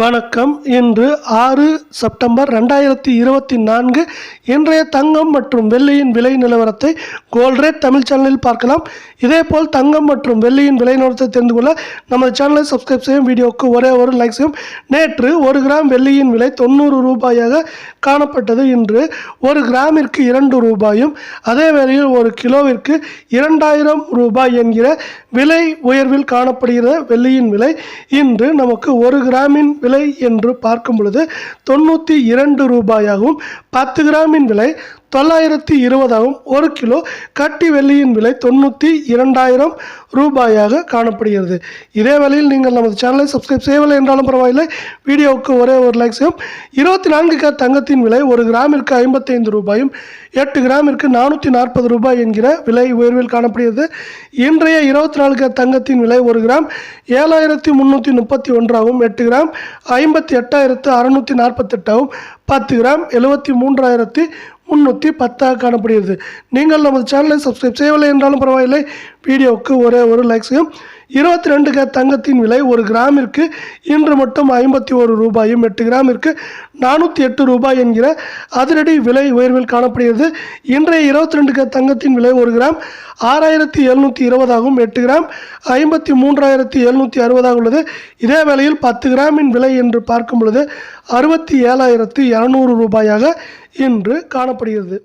வணக்கம். இன்று 6 செப்டம்பர் 2024 இன்றைய தங்கம் மற்றும் வெள்ளியின் விலை நிலவரத்தை கோல்ட் ரேட் தமிழ் சேனலில் பார்க்கலாம். இதேபோல் தங்கம் மற்றும் வெள்ளியின் விலை நிலவரத்தை தெரிந்து கொள்ள நமது சேனலை சப்ஸ்கிரைப் செய்யும், வீடியோவுக்கு ஒரே ஒரு லைக் செய்யும். நேற்று 1 கிராம் வெள்ளியின் விலை 90 ரூபாயாக காணப்பட்டது. இன்று 1 கிராமிற்கு 2 ரூபாயும் அதே வேளையில் 1 கிலோவிற்கு 2000 ரூபாய் என்கிற விலை உயர்வில் காணப்படுகிற வெள்ளியின் விலை இன்று நமக்கு 1 கிராமின் விலை என்று பார்க்கும் பொழுது 92 ரூபாயாகவும் 10 கிராமின் விலை 920 1 கிலோ கட்டி வெள்ளியின் விலை 92,000 ரூபாயாக காணப்படுகிறது. இதே வேளையில் நீங்கள் நமது சேனலை சப்ஸ்கிரைப் செய்யவில்லை என்றாலும் பரவாயில்லை, வீடியோவுக்கு ஒரே ஒரு லைக் செய்யும். 24 கேரட் தங்கத்தின் விலை 1 கிராமிற்கு 55 ரூபாயும் 8 கிராமிற்கு 440 ரூபாய் என்கிற விலை உயர்வில் காணப்படுகிறது. இன்றைய 24 கேரட் தங்கத்தின் விலை 1 கிராம் 7,331 ஆகும், 8 கிராம் 58,648 ஆகும், 10 கிராம் 73,310 காணப்படுகிறது. நீங்கள் நமது சேனலை சப்ஸ்கிரைப் செய்யவில்லை என்றாலும் பரவாயில்லை, வீடியோவுக்கு ஒரே ஒரு லைக் செய்யும். 22 கேரட் தங்கத்தின் விலை 1 கிராமிற்கு இன்று மட்டும் 51 ரூபாயும் 8 கிராமிற்கு 408 ரூபாய் என்கிற அதிரடி விலை உயர்வில் காணப்படுகிறது. இன்றைய 22 கேரட் தங்கத்தின் விலை 1 கிராம் 6,720 ஆகும், 8 கிராம் 53,760 உள்ளது. இதே வேளையில் 10 கிராமின் விலை என்று பார்க்கும் பொழுது 67,200 ரூபாயாக இன்று காணப்படுகிறது.